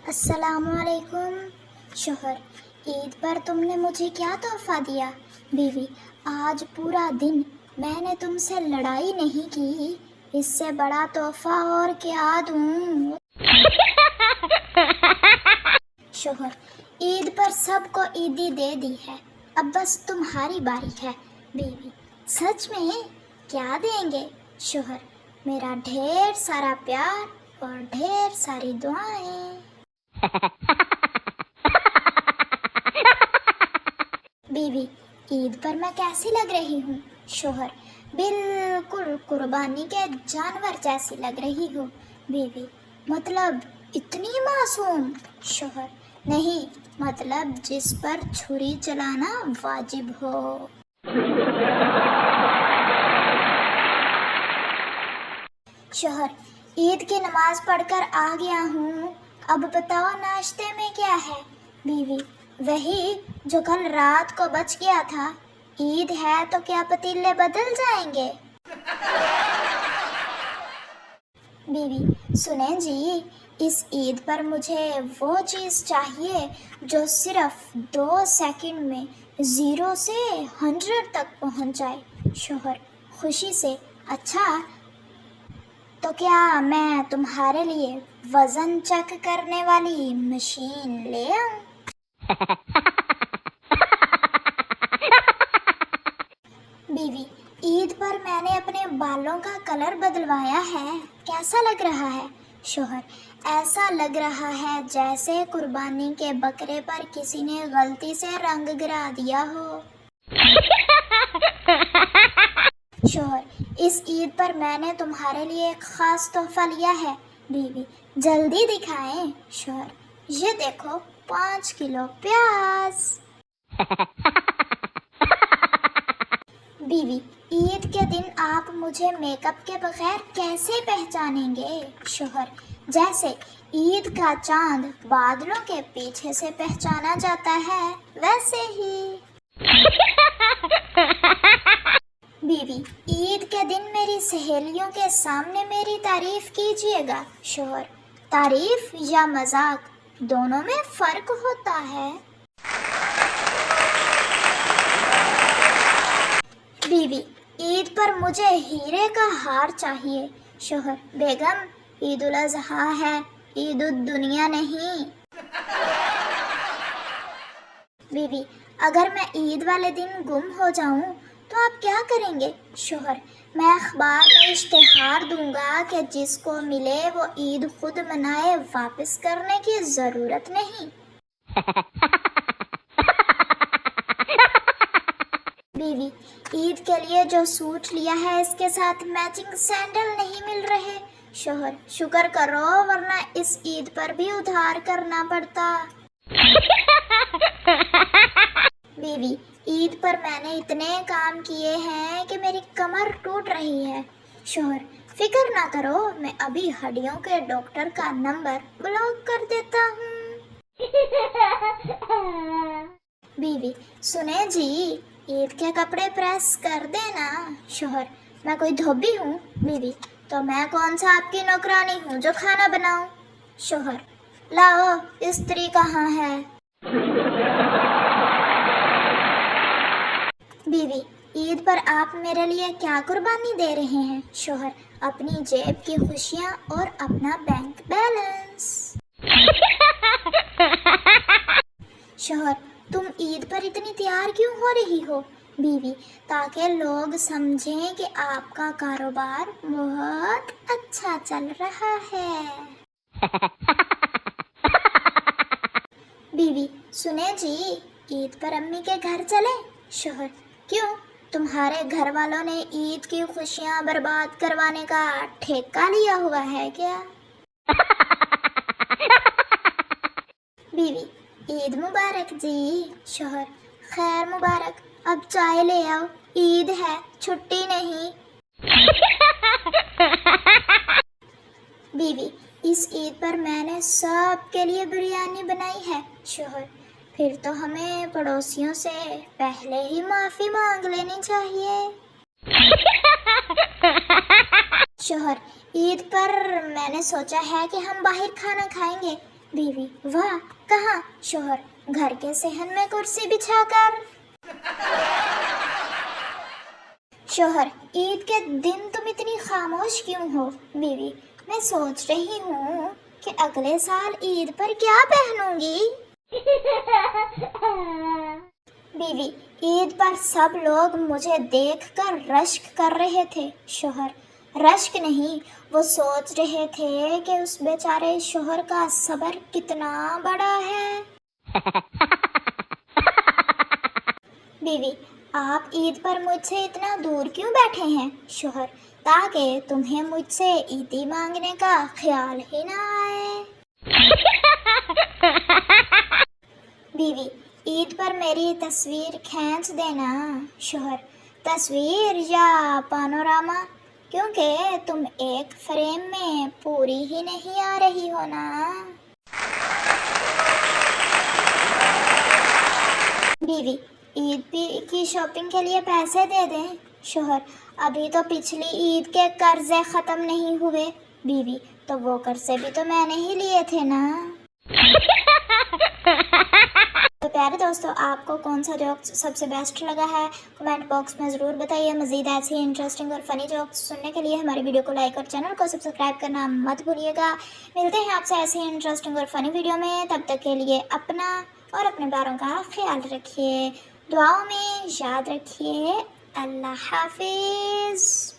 अस्सलाम वालेकुम। शोहर, ईद पर तुमने मुझे क्या तोहफा दिया? बीवी, आज पूरा दिन मैंने तुमसे लड़ाई नहीं की, इससे बड़ा तोहफा और क्या दूं? शोहर, ईद पर सबको ईदी दे दी है, अब बस तुम्हारी बारी है। बीवी, सच में? क्या देंगे? शोहर, मेरा ढेर सारा प्यार और ढेर सारी दुआएं। बीवी, ईद पर मैं कैसी लग रही हूँ? शोहर, बिल्कुल कुर्बानी के जानवर जैसी लग रही हूँ। बीवी, मतलब इतनी मासूम? शोहर, नहीं, मतलब जिस पर छुरी चलाना वाजिब हो। शोहर, ईद की नमाज पढ़कर आ गया हूँ, अब बताओ नाश्ते में क्या है? बीवी, वही जो कल रात को बच गया था। ईद है तो क्या पतीले बदल जाएंगे? बीवी, सुने जी, इस ईद पर मुझे वो चीज़ चाहिए जो सिर्फ 2 सेकंड में 0 से 100 तक पहुंच जाए। शोहर, खुशी से, अच्छा तो क्या मैं तुम्हारे लिए वजन चेक करने वाली मशीन ले आऊं? बीवी, ईद पर मैंने अपने बालों का कलर बदलवाया है, कैसा लग रहा है? शोहर, ऐसा लग रहा है जैसे कुर्बानी के बकरे पर किसी ने गलती से रंग गिरा दिया हो। शोहर, इस ईद पर मैंने तुम्हारे लिए एक खास तोहफा लिया है। बीवी, जल्दी दिखाएं। शोहर, ये देखो 5 किलो प्याज। बीवी, ईद के दिन आप मुझे मेकअप के बगैर कैसे पहचानेंगे? शोहर, जैसे ईद का चांद बादलों के पीछे से पहचाना जाता है, वैसे ही। बीवी, ईद के दिन मेरी सहेलियों के सामने मेरी तारीफ कीजिएगा। शोहर, तारीफ या मजाक, दोनों में फर्क होता है। बीवी, ईद पर मुझे हीरे का हार चाहिए। शोहर, बेगम, ईद उल अज़हा है, ईद उद दुनिया नहीं। बीवी, अगर मैं ईद वाले दिन गुम हो जाऊं तो आप क्या करेंगे? शोहर, मैं अखबार में इश्तिहार दूंगा कि जिसको मिले वो ईद खुद मनाए, वापस करने की जरूरत नहीं। बीवी, ईद के लिए जो सूट लिया है इसके साथ मैचिंग सैंडल नहीं मिल रहे। शोहर, शुक्र करो वरना इस ईद पर भी उधार करना पड़ता। बीवी, ईद पर मैंने इतने काम किए हैं कि मेरी कमर टूट रही है। शोहर, फिक्र ना करो, मैं अभी हड्डियों के डॉक्टर का नंबर ब्लॉक कर देता हूँ। बीवी, सुने जी, ईद के कपड़े प्रेस कर देना। शोहर, मैं कोई धोबी हूँ? बीवी, तो मैं कौन सा आपकी नौकरानी हूँ जो खाना बनाऊँ? शोहर, लाओ, इस्त्री कहाँ है? बीवी, ईद पर आप मेरे लिए क्या कुर्बानी दे रहे हैं? शोहर, अपनी जेब की खुशियाँ और अपना बैंक बैलेंस। शोहर, तुम ईद पर इतनी तैयार क्यों हो रही हो? बीवी, ताकि लोग समझें कि आपका कारोबार बहुत अच्छा चल रहा है। बीवी, सुने जी, ईद पर अम्मी के घर चले? शोहर, क्यों, तुम्हारे घर वालों ने ईद की खुशियां बर्बाद करवाने का ठेका लिया हुआ है क्या? बीवी, ईद मुबारक जी। शोहर, खैर मुबारक, अब चाय ले आओ, ईद है, छुट्टी नहीं। बीवी, इस ईद पर मैंने सबके लिए बिरयानी बनाई है। शोहर, फिर तो हमें पड़ोसियों से पहले ही माफी मांग लेनी चाहिए। शोहर, ईद पर मैंने सोचा है कि हम बाहर खाना खाएंगे। بیوی: واہ، کہاں؟ شوہر: گھر کے صحن میں کرسی بچھا کر۔ شوہر: عید کے دن تم اتنی خاموش کیوں ہو؟ بیوی: میں سوچ رہی ہوں کہ اگلے سال عید پر کیا پہنوں گی۔ بیوی: عید پر سب لوگ مجھے دیکھ کر رشک کر رہے تھے۔ شوہر: رشک نہیں، وہ سوچ رہے تھے کہ اس بیچارے شوہر کا صبر کتنا بڑا ہے۔ بیوی: آپ عید پر مجھ سے اتنا دور کیوں بیٹھے ہیں؟ شوہر: تاکہ تمہیں مجھ سے عیدی مانگنے کا خیال ہی نہ آئے۔ بیوی: عید پر میری تصویر کھینچ دینا۔ شوہر: تصویر یا پانوراما؟ کیونکہ تم ایک فریم میں پوری ہی نہیں آ رہی ہو نا۔ بیوی: عید کی شاپنگ کے لیے پیسے دے دیں۔ شوہر: ابھی تو پچھلی عید کے قرضے ختم نہیں ہوئے۔ بیوی: تو وہ قرضے بھی تو میں نے ہی لیے تھے نا۔ تو پیارے دوستو، آپ کو کون سا جوک سب سے بیسٹ لگا ہے کمنٹ باکس میں ضرور بتائیے۔ مزید ایسی انٹرسٹنگ اور فنی جوکس سننے کے لیے ہماری ویڈیو کو لائک اور چینل کو سبسکرائب کرنا مت بھولیے گا۔ ملتے ہیں آپ سے ایسی انٹرسٹنگ اور فنی ویڈیو میں، تب تک کے لیے اپنا اور اپنے پیاروں کا خیال رکھیے، دعاؤں میں یاد رکھیے۔ اللہ حافظ۔